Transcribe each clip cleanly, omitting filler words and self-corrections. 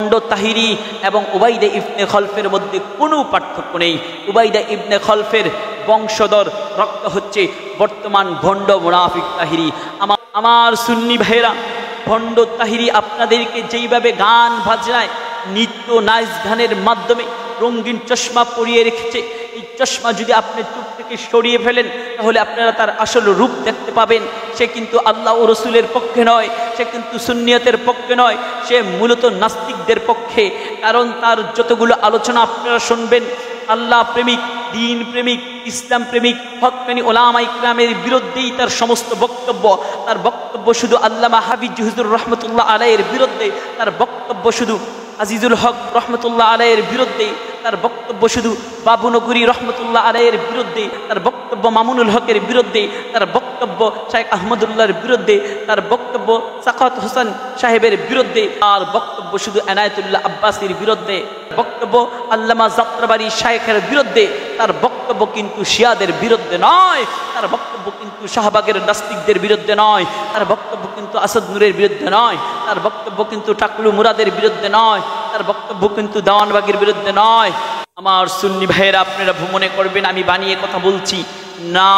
ভণ্ড তাহিরি এবং উবাইদা ইবনে খলফের মধ্যে কোনো পার্থক্য নেই। উবাইদা ইবনে খলফের বংশধর রক্ত হচ্ছে বর্তমান ভণ্ড মুনাফিক তাহিরি। আমার সুন্নি ভাইরা, ভণ্ড তাহিরি আপনাদেরকে যেইভাবে গান বাজনায় নৃত্য নাচ গানের মাধ্যমে রঙিন চশমা পরিয়ে রেখেছে, এই চশমা যদি আপনি চোখ থেকে সরিয়ে ফেলেন তাহলে আপনারা তার আসল রূপ দেখতে পাবেন। সে কিন্তু আল্লাহ ও রসুলের পক্ষে নয়, সে কিন্তু সুন্নিয়তের পক্ষে নয়, সে মূলত নাস্তিকদের পক্ষে। কারণ তার যতগুলো আলোচনা আপনারা শুনবেন আল্লাহ প্রেমিক, দ্বীন প্রেমিক, ইসলাম প্রেমিক, হক্কানি ওলামা ইকরামের বিরুদ্ধেই তার সমস্ত বক্তব্য। তার বক্তব্য শুধু আল্লামা হাফিজ হুজুর রহমতুল্লাহ আলাইহির বিরুদ্ধে, তার বক্তব্য শুধু আজিজুল হক রহমতুল্লাহ আলাইহির বিরুদ্ধে, তার বক্তব্য শুধু বাবু নগরী রহমতুল্লাহ আলাইহির বিরুদ্ধে, তার বক্তব্য মামুনুল হকের বিরুদ্ধে, তার বক্তব্য শাইখ আহমদুল্লাহর বিরুদ্ধে, তার বক্তব্য সাকাত হোসেন সাহেবের বিরুদ্ধে, তার বক্তব্য শুধু এনায়েতুল্লাহ আব্বাসীর বিরুদ্ধে, বক্তব্য আল্লামা যাত্রাবাড়ি শাইখের বিরুদ্ধে। তার বক্তব্য কিন্তু শিয়াদের বিরুদ্ধে নয়, তার বক্তব্য কিন্তু শাহবাগের নাস্তিকদের বিরুদ্ধে নয়, তার বক্তব্য কিন্তু আসাদ নূরের বিরুদ্ধে নয়, তার বক্তব্য কিন্তু টাকলু মুরাদের বিরুদ্ধে নয়, তার বক্তব্য কিন্তু দেওয়ানবাগের বিরুদ্ধে নয়। আমার সুন্নি ভাইয়েরা, আপনারা ভ্রমণে করবেন আমি বানিয়ে কথা বলছি না,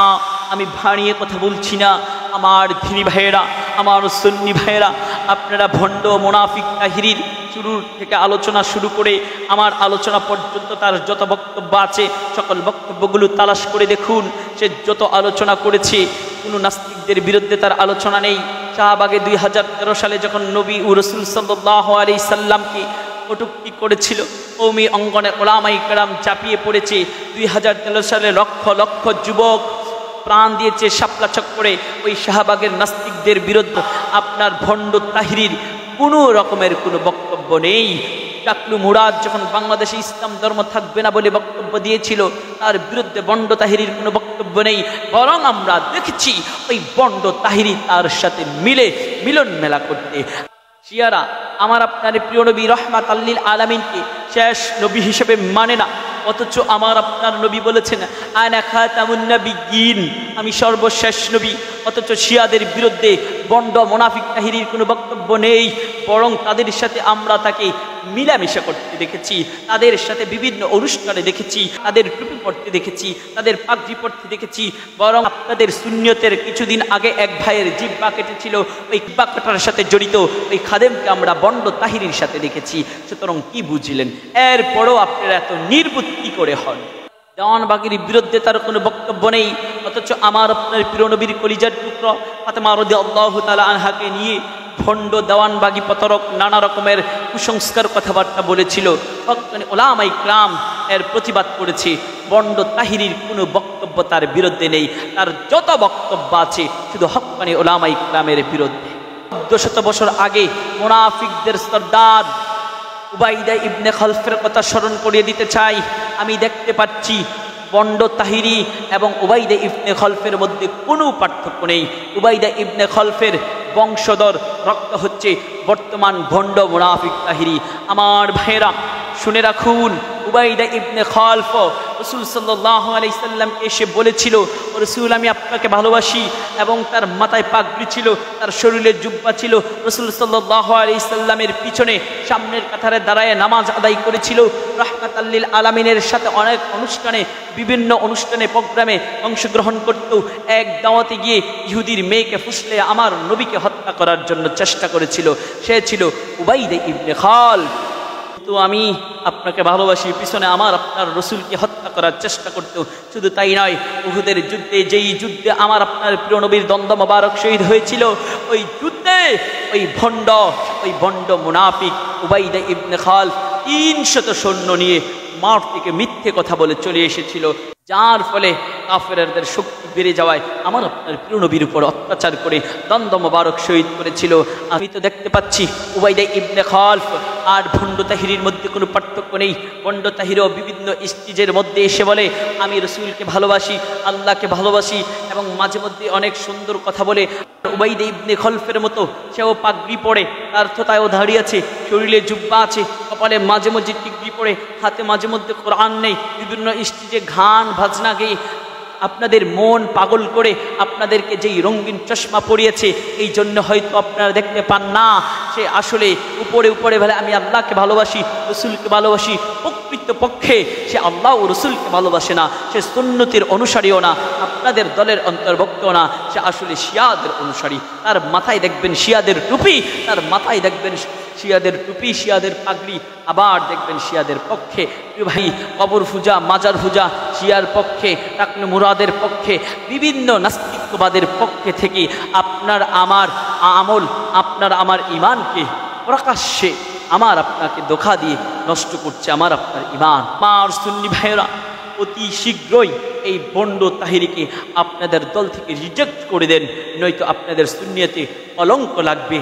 আমি বানিয়ে কথা বলছি না। আমার ধিনী ভাইয়েরা, আমার সুন্নি ভাইয়েরা, আপনারা ভণ্ড মুনাফিক তাহিরির শুরুর থেকে আলোচনা শুরু করে আমার আলোচনা পর্যন্ত তার যত বক্তব্য আছে সকল বক্তব্যগুলো তালাশ করে দেখুন। সে যত আলোচনা করেছে কোনো নাস্তিকদের বিরুদ্ধে তার আলোচনা নেই। শাহবাগে 2013 সালে যখন নবী ও রাসূল সাল্লাল্লাহু আলাইহি সাল্লামকে কটূক্তি করেছিল, কওমি অঙ্গনে ওলামা ইকরাম চাপিয়ে পড়েছে। 2013 সালে লক্ষ লক্ষ যুবক প্রাণ দিয়েছে শাপলা চক্করে ওই শাহবাগের নাস্তিকদের বিরুদ্ধে। আপনার ভণ্ড তাহিরির কোনো রকমের কোনো বক্তব্য নেই। টাকলু মুরাদ যখন বাংলাদেশে ইসলাম ধর্ম থাকবে না বলে বক্তব্য দিয়েছিল, তার বিরুদ্ধে ভণ্ড তাহিরির কোনো বক্তব্য নেই। বরং আমরা দেখেছি ওই ভণ্ড তাহিরি তার সাথে মিলন মেলা করতে। শিয়ারা আমার আপনার প্রিয় নবী রহমাতাল লিল আলামিনকে শেষ নবী হিসেবে মানে না, অথচ আমার আপনার নবী বলেছেন আনা খাতামুন নবিয়্যিন, আমি সর্বশেষ নবী। অথচ শিয়াদের বিরুদ্ধে ভণ্ড মুনাফিক তাহিরির কোনো বক্তব্য নেই, বরং তাদের সাথে আমরা তাকে মিলামেশা করতে দেখেছি, তাদের সাথে বিভিন্ন অনুষ্ঠানে দেখেছি, তাদের টুপি পড়তে দেখেছি, তাদের পাগড়ি পড়তে দেখেছি। বরং আপনাদের সুন্নিয়তের কিছুদিন আগে এক ভাইয়ের জিহ্বা কেটেছিল, ওই জিহ্বা কাটার সাথে জড়িত ওই খাদেমকে আমরা ভণ্ড তাহিরির সাথে দেখেছি। সুতরাং কি বুঝলেন? এরপরও আপনারা এত নির্বুদ্ধ কি করে হন? দেওয়ানবাগীর বিরুদ্ধে তার কোনো বক্তব্য নেই, অথচ আমার আপনার প্রিয় নবীর কলিজার টুকরা ফাতেমা রাদিয়াল্লাহু তাআলা আনহাকে নিয়ে ভণ্ড দেওয়ানবাগী প্রতারক নানা রকমের কুসংস্কার কথাবার্তা বলেছিল। হক্কানি ওলামা ইকরাম এর প্রতিবাদ করেছে। ভণ্ড তাহিরির কোনো বক্তব্য তার বিরুদ্ধে নেই, তার যত বক্তব্য আছে শুধু হক্কানি ওলামা ইকরামের বিরুদ্ধে। 1400 বছর আগে মুনাফিকদের সর্দার উবাইদা ইবনে খলফের কথা স্মরণ করিয়ে দিতে চাই। আমি দেখতে পাচ্ছি ভণ্ড তাহিরি এবং উবাইদা ইবনে খলফের মধ্যে কোনো পার্থক্য নেই। উবাইদা ইবনে খলফের বংশধর রক্ত হচ্ছে বর্তমান ভণ্ড মুনাফিক তাহিরি। আমার ভাইয়েরা শুনে রাখুন, উবাইদা ইবনে খলফ রাসূল সাল্লাল্লাহু আলাইহি সাল্লামকে এসে বলেছিল, রাসূল আমি আপনাকে ভালোবাসি, এবং তার মাথায় পাগড়ি ছিল, তার শরীরে জুব্বা ছিল। রাসূল সাল্লাল্লাহু আলাইহি সাল্লামের পিছনে সামনের কাতারে দাঁড়ায় নামাজ আদায় করেছিল। রাহমাতাল লিল আলামিনের সাথে অনেক অনুষ্ঠানে, বিভিন্ন অনুষ্ঠানে প্রোগ্রামে অংশগ্রহণ করত। এক দাওয়াতে গিয়ে ইহুদির মেয়েকে ফুসলে আমার নবীকে হত্যা করার জন্য চেষ্টা করেছিল। সে ছিল উবাইদা ইবনে খলফ। তো আমি আপনাকে ভালোবাসি, পিছনে আমার আপনার রসুলকে হত্যা করার চেষ্টা করত। শুধু তাই নয়, উহুদের যুদ্ধে, যেই যুদ্ধে আমার আপনার প্রিয় নবীর দ্বন্দ্ব মোবারক শহীদ হয়েছিল, ওই যুদ্ধে ওই ভণ্ড মুনাফিক উবাইদা ইবনে খলফ 300 সৈন্য নিয়ে মাঠ থেকে মিথ্যে কথা বলে চলে এসেছিল, যার ফলে কাফেরদের শক্তি বেড়ে যাওয়ায় আমার আপনার প্রিয় নবীর উপর অত্যাচার করে দ্বন্দ্ব মোবারক শহীদ করেছিল। আমি তো দেখতে পাচ্ছি উবাইদা ইবনে খলফ আর ভণ্ড তাহিরির মধ্যে কোনো পার্থক্য নেই। ভণ্ড তাহিরও বিভিন্ন স্টেজের মধ্যে এসে বলে আমি রসুলকে ভালোবাসি, আল্লাহকে ভালোবাসি, এবং মাঝে মধ্যে অনেক সুন্দর কথা বলে। উবাইদা ইবনে খলফের মতো সেও পাগড়ি পরে, তার থোতায়ও দাঁড়িয়ে আছে, শরীরে জুব্বা আছে, কপালে মাঝে মধ্যে টিকরি পরে, হাতে মাঝে মধ্যে কোরআন নেই, বিভিন্ন স্টেজে গান বাজনা গেয়ে আপনাদের মন পাগল করে আপনাদেরকে যেই রঙিন চশমা পরিয়েছে, এই জন্য হয়তো আপনারা দেখতে পান না। সে আসলে উপরে উপরে বলে আমি আল্লাহকে ভালোবাসি, রসুলকে ভালোবাসি, প্রকৃত পক্ষে সে আল্লাহ ও রসুলকে ভালোবাসে না, সে সুন্নতির অনুসারীও না, আপনাদের দলের অন্তর্ভুক্তও না, সে আসলে শিয়াদের অনুসারী। তার মাথায় দেখবেন শিয়াদের টুপি, তার মাথায় দেখবেন শিয়াদের টুপি, শিয়াদের পাগড়ি, আবার দেখবেন শিয়াদের পক্ষে ভাই কবর পূজা, মাজার পূজা, শিয়ার পক্ষে, টাকনু মুরাদের পক্ষে, বিভিন্ন নাস্তিকবাদের পক্ষে থেকে আপনার আমার আমল, আপনার আমার ইমানকে প্রকাশ্যে আমার আপনাকে ধোঁকা দিয়ে নষ্ট করছে আমার আপনার ইমান। আমার সুন্নি ভাইয়েরা, অতি শীঘ্রই এই বন্ড তাহিরিকে আপনাদের দল থেকে রিজেক্ট করে দেন, নয়তো আপনাদের সুন্নিয়তে কলঙ্ক লাগবে।